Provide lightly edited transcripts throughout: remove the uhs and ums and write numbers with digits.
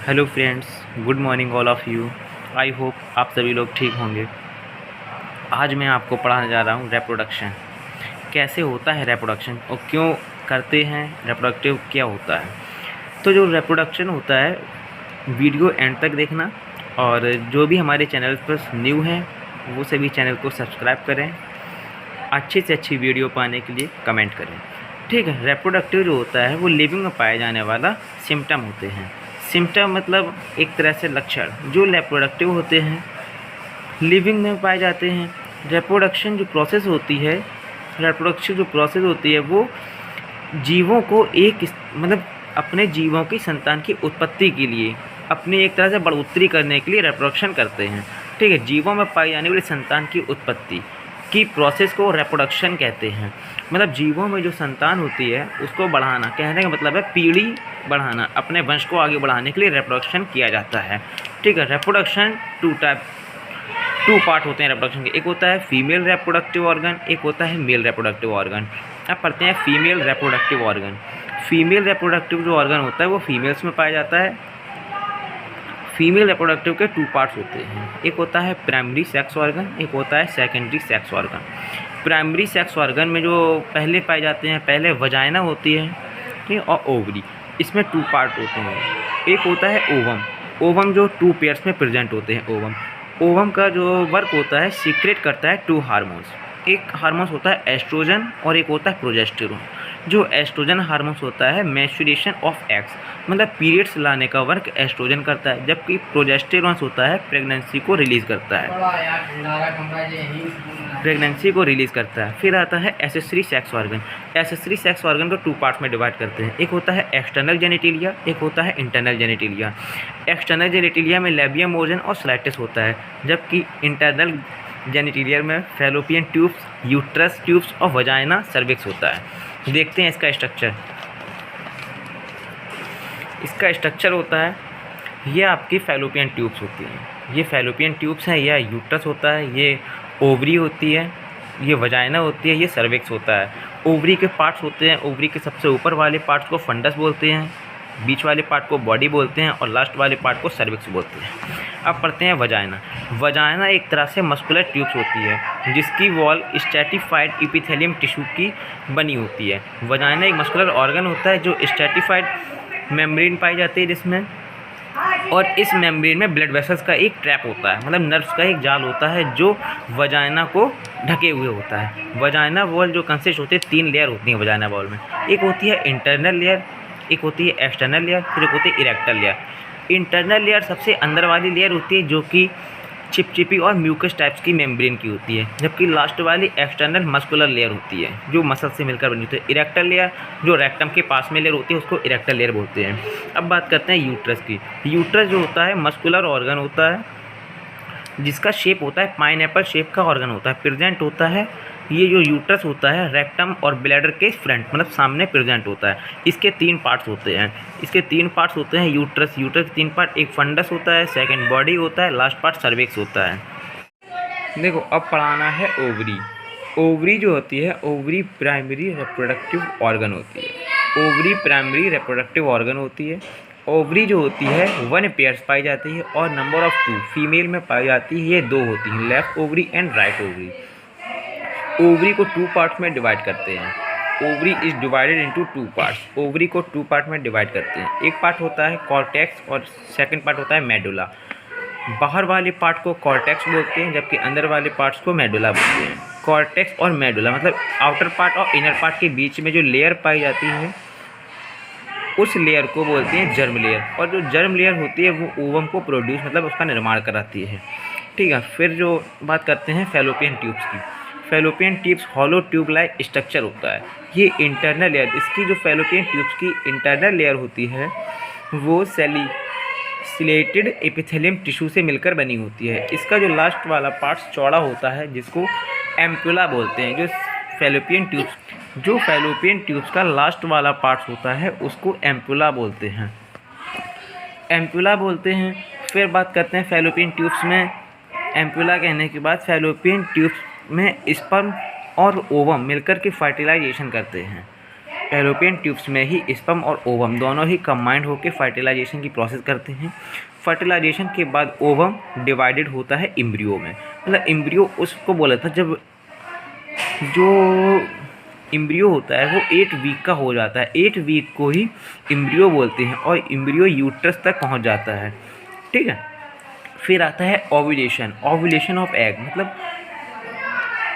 Hello friends, good morning all of you. I hope आप सभी लोग ठीक होंगे। आज मैं आपको पढ़ाने जा रहा हूँ रिप्रोडक्शन। कैसे होता है रिप्रोडक्शन और क्यों करते हैं, रिप्रोडक्टिव क्या होता है। तो जो रिप्रोडक्शन होता है, वीडियो एंड तक देखना, और जो भी हमारे चैनल पर न्यू हैं वो सभी चैनल को सब्सक्राइब करें। अच्छी से अच्छी वीडियो पाने के लिए कमेंट करें, ठीक है। रिप्रोडक्टिव जो होता है वो लिविंग में पाए जाने वाला सिम्टम होते हैं। सिम्टम मतलब एक तरह से लक्षण जो रिप्रोडक्टिव होते हैं, लिविंग में पाए जाते हैं। रिप्रोडक्शन जो प्रोसेस होती है, रिप्रोडक्शन जो प्रोसेस होती है वो जीवों को मतलब अपने जीवों की संतान की उत्पत्ति के लिए, अपनी एक तरह से बढ़ोतरी करने के लिए रिप्रोडक्शन करते हैं, ठीक है। जीवों में पाई जाने वाली संतान की उत्पत्ति की प्रोसेस को रिप्रोडक्शन कहते हैं। मतलब जीवों में जो संतान होती है उसको बढ़ाना, कहने का मतलब है पीढ़ी बढ़ाना, अपने वंश को आगे बढ़ाने के लिए रिप्रोडक्शन किया जाता है, ठीक है। रिप्रोडक्शन टू पार्ट होते हैं रिप्रोडक्शन के। एक होता है फीमेल रिप्रोडक्टिव ऑर्गन, एक होता है मेल रिप्रोडक्टिव ऑर्गन। अब पढ़ते हैं female reproductive organ. Female reproductive जो ऑर्गन होता है वो फीमेल्स में पाया जाता है। फीमेल रिप्रोडक्टिव के टू पार्ट्स होते हैं, एक होता है प्राइमरी सेक्स ऑर्गन, एक होता है secondary sex organ. Primary sex organ में जो पहले पाए जाते हैं, पहले वजाइना होती है, ठीक है, और ओवरी। इसमें टू पार्ट होते हैं। एक होता है ओवम। ओवम जो टू पेयर्स में प्रेजेंट होते हैं। ओवम ओवम का जो वर्क होता है, सीक्रेट करता है टू हार्मोन्स। एक हार्मोन्स होता है एस्ट्रोजन और एक होता है प्रोजेस्टेरोन। जो एस्ट्रोजन हार्मोन्स होता है मैच्योरेशन ऑफ एग्स, मतलब पीरियड्स लाने का वर्क एस्ट्रोजन करता है, जबकि प्रोजेस्टेरोन होता है प्रेगनेंसी को रिलीज़ करता है, प्रेगनेंसी को रिलीज़ करता है। फिर आता है accessory sex organ. Accessory sex organ को टू पार्ट्स में डिवाइड करते हैं। एक होता है एक्सटर्नल जेनिटिलिया, एक होता है इंटरनल जेनिटिलिया। एक्सटर्नल जेनिटिलिया में लेबियम ओजन और स्लाइटस होता है, जबकि इंटरनल जेनिटिलिया में फैलोपियन ट्यूब्स, यूट्रस ट्यूब्स और वजाइना सर्विक्स होता है। देखते हैं इसका स्ट्रक्चर। इसका स्ट्रक्चर होता है, ये आपकी फैलोपियन ट्यूब्स होती हैं, ये फैलोपियन ट्यूब्स हैं, यह यूट्रस होता है, ये ओवरी होती है, ये वजाइना होती है, ये सर्विक्स होता है। ओवरी के पार्ट्स होते हैं, ओवरी के सबसे ऊपर वाले पार्ट्स को फंडस बोलते हैं, बीच वाले पार्ट को बॉडी बोलते हैं और लास्ट वाले पार्ट को सर्विक्स बोलते हैं। अब पढ़ते हैं वजाइना। वजाइना एक तरह से मस्कुलर ट्यूब्स होती है जिसकी वॉल स्ट्रैटिफाइड एपिथेलियम टिश्यू की बनी होती है। वजाइना एक मस्कुलर ऑर्गन होता है जो स्ट्रैटिफाइड मेम्ब्रेन पाई जाती है जिसमें, और इस मेम्ब्रेन में ब्लड वेसल्स का एक ट्रैप होता है, मतलब नर्व्स का एक जाल होता है जो वजाइना को ढके हुए होता है। वजाइना वॉल जो कंसिस्ट होती है, 3 लेयर होती हैं वजाइना वॉल में। एक होती है इंटरनल लेयर, एक होती है एक्सटर्नल लेयर, फिर एक होती है इरेक्टल लेयर। इंटरनल लेयर सबसे अंदर वाली लेयर होती है जो कि चिपचिपी और म्यूकस टाइप्स की मेम्ब्रेन की होती है, जबकि लास्ट वाली एक्सटर्नल मस्कुलर लेयर होती है जो मसल से मिलकर बनी होती है। इरेक्टल लेयर जो रेक्टम के पास में लेयर होती है उसको इरेक्टल लेयर बोलते हैं। अब बात करते हैं यूट्रस की। यूट्रस जो होता है मस्कुलर ऑर्गन होता है जिसका शेप होता है पाइनएप्पल शेप का ऑर्गन होता है, प्रेजेंट होता है। ये जो यूट्रस होता है रेक्टम और ब्लैडर के फ्रंट, मतलब सामने प्रेजेंट होता है। इसके 3 पार्ट्स होते हैं, इसके 3 पार्ट्स होते हैं यूट्रस के 3 पार्ट, एक फंडस होता है, सेकंड बॉडी होता है, लास्ट पार्ट सर्विक्स होता है। देखो अब पढ़ाना है ओवरी। ओवरी जो होती है, ओवरी प्राइमरी रिप्रोडक्टिव ऑर्गन होती है। ओवरी प्राइमरी रिप्रोडक्टिव ऑर्गन होती है। ओवरी जो होती है 1 पेयर्स पाई जाती है और नंबर ऑफ 2 फीमेल में पाई जाती है, ये 2 होती हैं, left ovary and right ovary. Ovary को 2 पार्ट्स में डिवाइड करते हैं। Ovary is divided into 2 parts. Ovary को 2 पार्ट में डिवाइड करते हैं। एक पार्ट होता है कॉर्टेक्स और सेकंड पार्ट होता है मेडुला। बाहर वाले पार्ट को कॉर्टेक्स बोलते हैं जबकि अंदर वाले पार्ट्स को मेडुला बोलते हैं। कॉर्टेक्स और मेडुला मतलब आउटर पार्ट और इनर पार्ट के बीच में जो लेयर पाई जाती है उस लेयर को बोलते हैं जर्म लेयर, और जो जर्म लेयर होती है वो ओवम को प्रोड्यूस, मतलब उसका निर्माण कराती है, ठीक है। फिर जो बात करते हैं फैलोपियन ट्यूब्स की। Fallopian tubes hollow tube like structure होता है। ये इंटरनल लेयर, इसकी जो फैलोपियन ट्यूब्स की इंटरनल लेयर होती है वो सिलेटेड एपिथेलियम टिश्यू से मिलकर बनी होती है। इसका जो लास्ट वाला पार्ट चौड़ा होता है जिसको एम्पुला बोलते हैं। जो फैलोपियन ट्यूब्स का लास्ट वाला पार्ट होता है उसको एम्पुला बोलते हैं, एम्पुला बोलते हैं। फिर बात करते हैं फैलोपियन ट्यूब्स में। एम्पुला कहने के बाद फैलोपियन ट्यूब्स में स्पर्म और ओवम मिलकर के फर्टिलाइजेशन करते हैं। फैलोपियन ट्यूब्स में ही स्पर्म और ओवम दोनों ही कंबाइंड होकर फर्टिलाइजेशन की प्रोसेस करते हैं। फर्टिलाइजेशन के बाद ओवम डिवाइडेड होता है एम्ब्रियो में। मतलब एम्ब्रियो उसको बोला था जब जो एम्ब्रियो होता है वो 8 वीक का हो जाता है, 8 वीक को ही एम्ब्रियो बोलते हैं और एम्ब्रियो यूट्रस तक पहुंच जाता है। ठीक है, फिर आता है ओव्यूलेशन, ओव्यूलेशन ऑफ एग। मतलब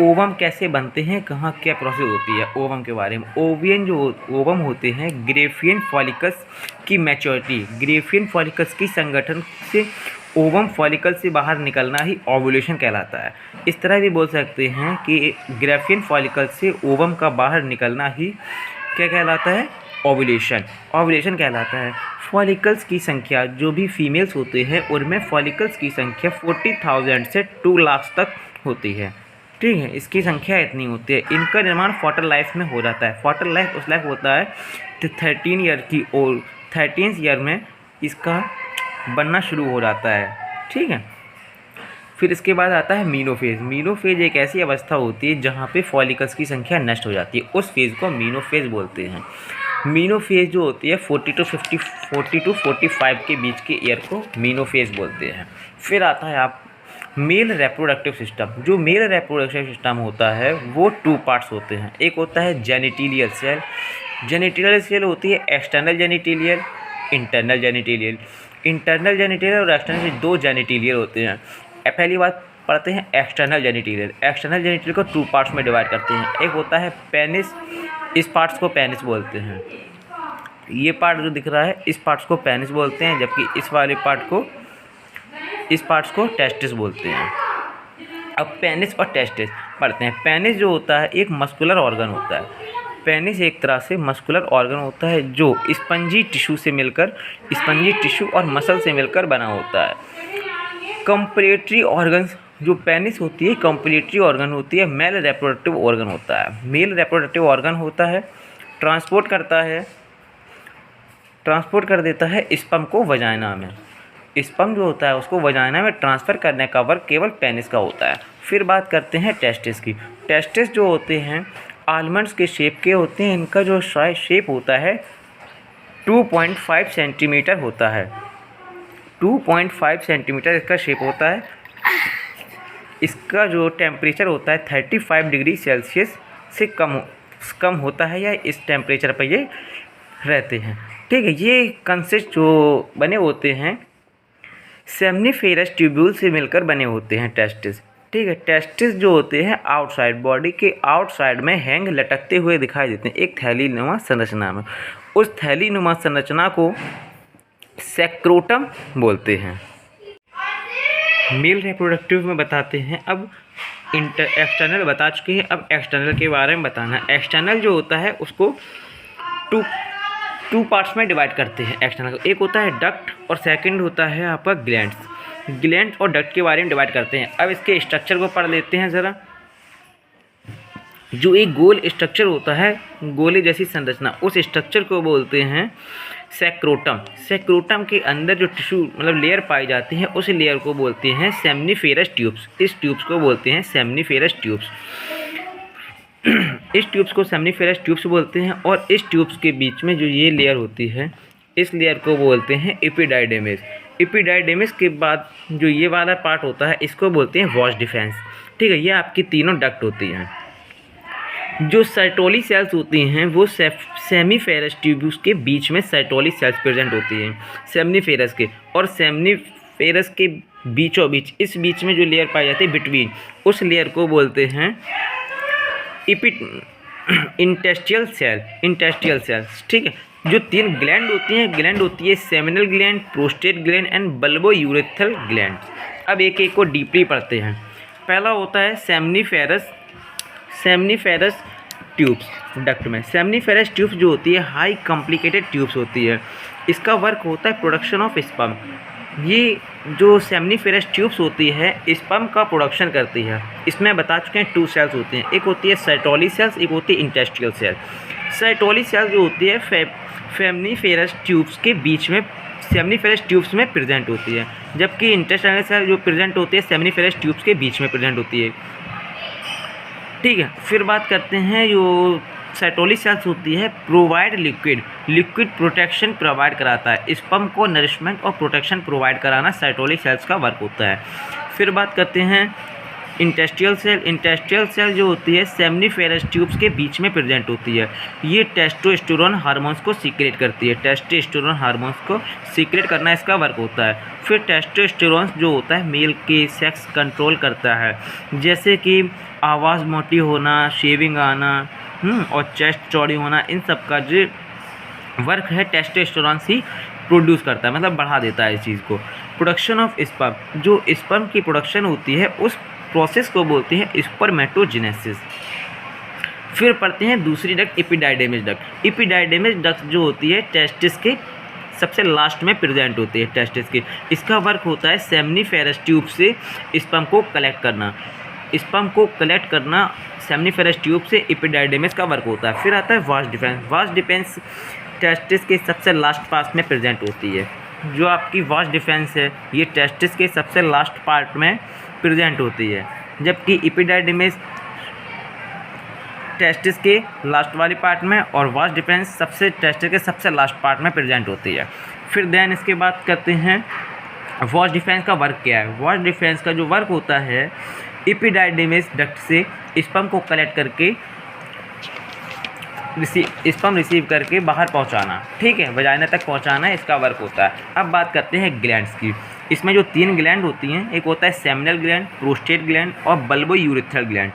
ओवम कैसे बनते हैं, कहाँ क्या प्रोसेस होती है ओवम के बारे में। ओवियन जो ओवम होते हैं ग्रेफियन फॉलिकल्स की मैच्योरिटी, ग्रेफियन फॉलिकल्स की संगठन से ओवम फॉलिकल से बाहर निकलना ही ओव्यूलेशन कहलाता है। इस तरह भी बोल सकते हैं कि ग्रेफियन फॉलिकल से ओवम का बाहर निकलना ही क्या कहलाता है, ओव्यूलेशन, ओव्यूलेशन कहलाता है। फॉलिकल्स की संख्या जो भी फीमेल्स होते हैं उनमें फॉलिकल्स की संख्या 40,000 से 2 लाख तक होती है। ठीक है, इसकी संख्या इतनी होती है। इनका निर्माण फर्टाइल लाइफ में हो जाता है। फर्टाइल लाइफ उस लाइफ होता है 13 ईयर की और 13th ईयर में इसका बनना शुरू हो जाता है। ठीक है, फिर इसके बाद आता है मीनोफेज। मीनोफेज एक ऐसी अवस्था होती है जहाँ पे फॉलिकल्स की संख्या नष्ट हो जाती है, उस फेज़ को मीनोफेज बोलते हैं। मीनोफेज जो होती है 40 to 45 के बीच के ईयर को मीनोफेज बोलते हैं। फिर आता है आप मेल रेप्रोडक्टिव सिस्टम। जो मेल रेप्रोडक्टिव सिस्टम होता है वो 2 पार्ट्स होते हैं। एक होता है जेनिटिलियल सेल, जेनिटिलियल सेल होती है एक्सटर्नल जेनिटिलियल, इंटरनल जेनिटिलियल। इंटरनल जेनिटिलियल और एक्सटर्नल 2 जेनिटिलियल होते हैं। पहली बात पढ़ते हैं एक्सटर्नल जेनिटिलियल। एक्सटर्नल जेनिटिलियल को 2 पार्ट्स में डिवाइड करते हैं। एक होता है पेनिस, इस पार्ट्स को पेनिस बोलते हैं। ये पार्ट जो दिख रहा है इस पार्ट्स को पेनिस बोलते हैं, जबकि इस वाले पार्ट्स को टेस्टिस बोलते हैं। अब पेनिस और टेस्टिस पढ़ते हैं। पेनिस जो होता है एक मस्कुलर ऑर्गन होता है। पेनिस एक तरह से मस्कुलर ऑर्गन होता है जो स्पंजी टिश्यू से मिलकर, स्पंजी टिश्यू और मसल से मिलकर बना होता है। कंपलेटरी ऑर्गन्स, जो पेनिस होती है कंपलेटरी ऑर्गन होती है, मेल रिप्रोडक्टिव ऑर्गन होता है। मेल रिप्रोडक्टिव ऑर्गन होता है, ट्रांसपोर्ट कर देता है स्पर्म को वजाइना में। स्पर्म जो होता है उसको वजाइना में ट्रांसफ़र करने का वर्क केवल पेनिस का होता है। फिर बात करते हैं टेस्टिस की। टेस्टिस जो होते हैं आलमंड्स के शेप के होते हैं। इनका जो शेप होता है 2.5 सेंटीमीटर होता है। 2.5 सेंटीमीटर इसका शेप होता है। इसका जो टेम्परेचर होता है 35 डिग्री सेल्सियस से कम होता है, या इस टेम्परेचर पर ये रहते हैं। ठीक है, ये कंसिस्ट जो बने होते हैं सेमनीफेरस ट्यूब्यूल से मिलकर बने होते हैं टेस्टिस। ठीक है, टेस्टिस जो होते हैं आउटसाइड, बॉडी के आउटसाइड में हैंग लटकते हुए दिखाई देते हैं एक थैलीनुमा संरचना में। उस थैलीनुमा संरचना को सेक्रोटम बोलते हैं। मेल रिप्रोडक्टिव में बताते हैं। अब एक्सटर्नल बता चुके हैं, अब एक्सटर्नल के बारे में बताना है। एक्सटर्नल जो होता है उसको टू पार्ट्स में डिवाइड करते हैं एक्सटर्नल। एक होता है डक्ट और सेकंड होता है आपका ग्लैंड्स। ग्लैंड और डक्ट के बारे में डिवाइड करते हैं। अब इसके स्ट्रक्चर को पढ़ लेते हैं ज़रा। जो एक गोल स्ट्रक्चर होता है, गोले जैसी संरचना, उस स्ट्रक्चर को बोलते हैं सेक्रोटम। सेक्रोटम के अंदर जो टिश्यू मतलब लेयर पाई जाती है उस लेयर को बोलते हैं सेमनीफेरस ट्यूब्स। इस ट्यूब्स को बोलते हैं सेमनीफेरस ट्यूब्स। इस ट्यूब्स को सेमनीफेरस ट्यूब्स बोलते हैं। और इस ट्यूब्स के बीच में जो ये लेयर होती है इस लेयर को बोलते हैं एपिडाइडेमिस। एपिडाइडेमिस के बाद जो ये वाला पार्ट होता है इसको बोलते हैं वॉश डिफेंस। ठीक है, ये आपकी तीनों डक्ट होती हैं। जो सर्टोली सेल्स होती हैं वो सेमीफेरस ट्यूब्यूल्स के बीच में सर्टोली सेल्स प्रेजेंट होती हैं सेमनीफेरस के, और सेमनीफेरस के बीचों बीच, इस बीच में जो लेयर पाई जाती है बिटवीन, उस लेयर को बोलते हैं इंटेस्टियल सेल्स। ठीक है, जो 3 ग्लैंड होती है seminal gland, prostate gland and bulbo urethral gland. अब एक एक को डीपली पढ़ते हैं। पहला होता है सेमनीफेरस ट्यूब्स डक्ट में। सेमनीफेरस ट्यूब्स जो होती है हाई कॉम्प्लिकेटेड ट्यूब्स होती है। इसका वर्क होता है प्रोडक्शन ऑफ स्पर्म। ये जो सेमनीफेरस ट्यूब्स होती है स्पर्म का प्रोडक्शन करती है। इसमें बता चुके हैं 2 सेल्स होते हैं, एक होती है सर्टोली सेल्स, एक होती है इंटेस्टियल सेल। सर्टोली सेल जो होती है सेमनीफेरस ट्यूब्स के बीच में, सेमनीफेरस ट्यूब्स में प्रेजेंट होती है, जबकि इंटेस्टाइनल सेल जो प्रेजेंट होती है सेमनीफेरस ट्यूब्स के बीच में प्रेजेंट होती है। ठीक है, फिर बात करते हैं जो सेटोली सेल्स होती है प्रोवाइड लिक्विड प्रोटेक्शन प्रोवाइड कराता है। स्पर्म को नरिशमेंट और प्रोटेक्शन प्रोवाइड कराना सेटोली सेल्स का वर्क होता है। फिर बात करते हैं इंटेस्टियल सेल जो होती है सेमनीफेरस ट्यूब्स के बीच में प्रेजेंट होती है। ये टेस्टोस्टेरोन हार्मोन्स को सीक्रेट करती है। टेस्टोस्टेरोन हार्मोन्स को सीक्रेट करना इसका वर्क होता है। फिर टेस्टोस्टेरोन जो होता है मेल के सेक्स कंट्रोल करता है, जैसे कि आवाज़ मोटी होना, शेविंग आना और चेस्ट चौड़ी होना, इन सब का जो वर्क है टेस्टोस्टेरोन ही प्रोड्यूस करता है, मतलब बढ़ा देता है इस चीज़ को। प्रोडक्शन ऑफ स्पर्म, जो स्पर्म की प्रोडक्शन होती है उस प्रोसेस को बोलते हैं स्पर्मेटोजेनेसिस। फिर पढ़ते हैं दूसरी डक्ट एपिडाइडेमिस डक्ट। एपिडाइडेमिस डक्ट जो होती है टेस्टिस के सबसे लास्ट में प्रेजेंट होती है टेस्टिस के। इसका वर्क होता है सेमनीफेरस ट्यूब से स्पर्म को कलेक्ट करना। सेमनीफेरस ट्यूब से एपिडाइडेमिस का वर्क होता है। फिर आता है वास डिफेंस टेस्टिस के सबसे लास्ट पार्ट में प्रेजेंट होती है। जो आपकी वास डिफेंस है ये टेस्टिस के सबसे लास्ट पार्ट में प्रेजेंट होती है, जबकि एपिडाइडिमिस टेस्टिस के लास्ट वाली पार्ट में और वास डिफेंस टेस्टिस के सबसे लास्ट पार्ट में प्रेजेंट होती है। फिर देन इसके बाद करते हैं वास डिफेंस का वर्क क्या है। वास डिफेंस का जो वर्क होता है एपिडाइडिमिस डक्ट से स्पर्म को कलेक्ट करके स्पर्म रिसीव करके बाहर पहुंचाना, ठीक है, वजाइना तक पहुंचाना इसका वर्क होता है। अब बात करते हैं ग्लैंड्स की। इसमें जो 3 ग्लैंड होती हैं, एक होता है सेमिनल ग्लैंड, प्रोस्टेट ग्लैंड और bulbo urethral gland.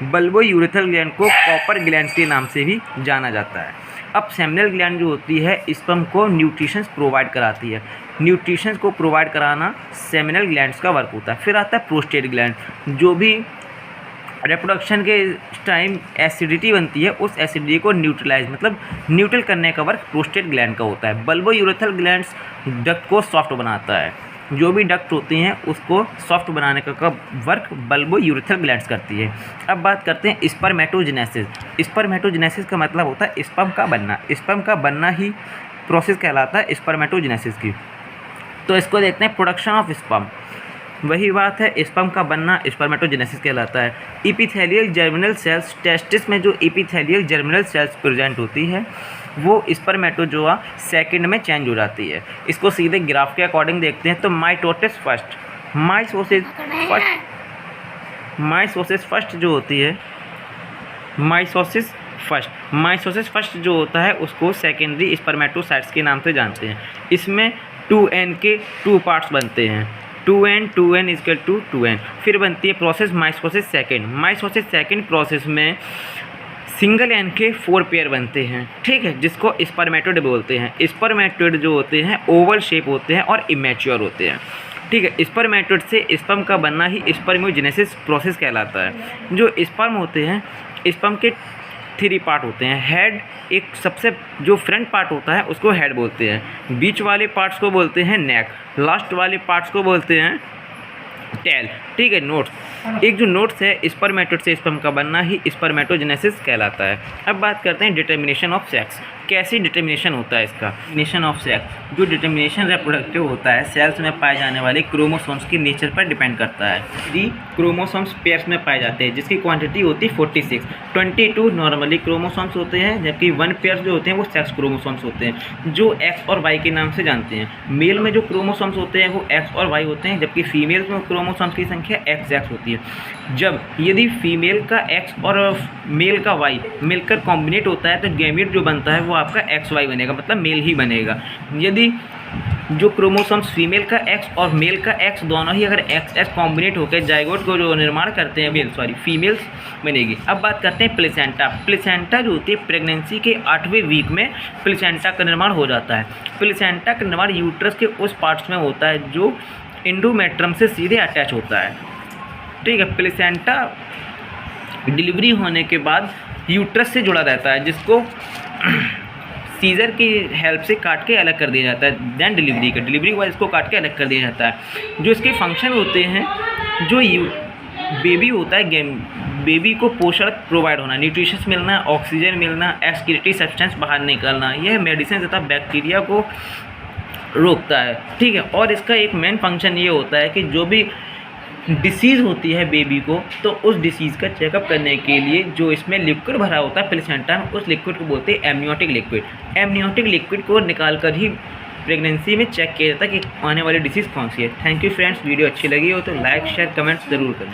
Bulbo urethral gland को कॉपर ग्लैंड के नाम से भी जाना जाता है। अब सेमिनल ग्लैंड जो होती है स्पर्म को न्यूट्रिशंस प्रोवाइड कराती है। न्यूट्रिशंस को प्रोवाइड कराना सेमिनल ग्लैंड्स का वर्क होता है। फिर आता है प्रोस्टेट ग्लैंड, जो भी रिप्रोडक्शन के टाइम एसिडिटी बनती है उस एसिडिटी को न्यूट्रलाइज मतलब न्यूट्रल करने का वर्क प्रोस्टेट ग्लैंड का होता है। बल्बो यूरेथ्रल ग्लैंड्स डक्ट को सॉफ्ट बनाता है। जो भी डक्ट होती हैं उसको सॉफ्ट बनाने का वर्क बल्बो यूरेथ्रल ग्लैंड्स करती है। अब बात करते हैं स्पर्मेटोजेनेसिस। स्पर्मेटोजेनेसिस का मतलब होता है स्पर्म का बनना। स्पर्म का बनना ही प्रोसेस कहलाता है स्पर्मेटोजेनेसिस की। तो इसको देखते हैं प्रोडक्शन ऑफ स्पर्म। वही बात है, स्पर्म का बनना स्पर्मेटोजेनेसिस कहलाता है। एपिथेलियल जर्मिनल सेल्स, टेस्टिस में जो एपिथेलियल जर्मिनल सेल्स प्रेजेंट होती है वो स्पर्मेटोजोआ सेकंड में चेंज हो जाती है। इसको सीधे ग्राफ के अकॉर्डिंग देखते हैं तो माइटोसिस फर्स्ट, माइटोसिस फर्स्ट जो होती है, माइटोसिस फर्स्ट जो होता है उसको सेकेंडरी स्पर्मेटोसाइट्स के नाम से जानते हैं। इसमें 2n के 2 पार्ट्स बनते हैं, 2n इक्वल टू 2n। फिर बनती है प्रोसेस माइटोसिस सेकेंड प्रोसेस में सिंगल n के 4 पेयर बनते हैं, ठीक है, जिसको स्पर्मेटोड बोलते हैं। स्पर्मेटोड जो होते हैं ओवल शेप होते हैं और इमेच्योर होते हैं, ठीक है। स्पर्मेटोड से स्पर्म का बनना ही स्पर्मियोजेनेसिस प्रोसेस कहलाता है। जो स्पर्म होते हैं स्पर्म के 3 पार्ट होते हैं। हेड, एक सबसे जो फ्रंट पार्ट होता है उसको हेड बोलते हैं, बीच वाले पार्ट्स को बोलते हैं नेक, लास्ट वाले पार्ट्स को बोलते हैं टेल, ठीक है। नोट्स, एक जो नोट्स है स्पर्मेटोड से स्पर्म का बनना ही स्पर्मेटोजेनेसिस कहलाता है। अब बात करते हैं डिटर्मिनेशन ऑफ सेक्स। कैसी डिटर्मिनेशन होता है इसका? डिटर्मिनेशन ऑफ सेक्स, जो डिटर्मिनेशन रिप्रोडक्टिव होता है सेल्स में पाए जाने वाले क्रोमोसोम्स की नेचर पर डिपेंड करता है। यदि क्रोमोसोम्स पेयर्स में पाए जाते हैं जिसकी क्वांटिटी होती है 46, 22 नॉर्मली क्रोमोसोम्स होते हैं, जबकि 1 पेयर जो होते हैं वो सेक्स क्रोमोसोम्स होते हैं जो एक्स और वाई के नाम से जानते हैं। मेल में जो क्रोमोसोम्स होते हैं वो एक्स और वाई होते हैं, जबकि फीमेल्स में क्रोमोसोम्स की संख्या XX होती है। जब यदि फीमेल का एक्स और मेल का वाई मिलकर कॉम्बिनेट होता है तो गैमीट जो बनता है वो आपका XY बनेगा, मतलब मेल ही बनेगा। यदि जो क्रोमोसोम्स फीमेल का X और मेल का X दोनों ही अगर XX कॉम्बिनेट होकर जाइगोट को जो निर्माण करते हैं फीमेल्स बनेगी। अब बात करते हैं प्लेसेंटा। प्लेसेंटा जो होती है प्रेगनेंसी के 8वें वीक में प्लेसेंटा का निर्माण हो जाता है। प्लेसेंटा का निर्माण यूट्रस के उस पार्ट्स में होता है जो एंडोमेट्रियम से सीधे अटैच होता है, ठीक है। प्लेसेंटा डिलीवरी होने के बाद यूट्रस से जुड़ा रहता है, जिसको सीजर की हेल्प से काट के अलग कर दिया जाता है। दैन डिलीवरी के बाद इसको काट के अलग कर दिया जाता है। जो इसके फंक्शन होते हैं, जो बेबी होता है, बेबी को पोषण प्रोवाइड होना, न्यूट्रिशंस मिलना, ऑक्सीजन मिलना, एक्सक्रीटरी सब्सटेंस बाहर निकलना, यह मेडिसिन तथा बैक्टीरिया को रोकता है, ठीक है। और इसका एक मेन फंक्शन ये होता है कि जो भी डिसीज़ होती है बेबी को, तो उस डिसीज़ का चेकअप करने के लिए जो इसमें लिक्विड भरा होता है प्लेसेंटा में, उस लिक्विड को बोलते हैं एमनियोटिक लिक्विड। एमनियोटिक लिक्विड को निकाल कर ही प्रेगनेंसी में चेक किया जाता है कि आने वाली डिसीज़ कौन सी है। थैंक यू फ्रेंड्स, वीडियो अच्छी लगी हो तो लाइक शेयर कमेंट्स ज़रूर करें।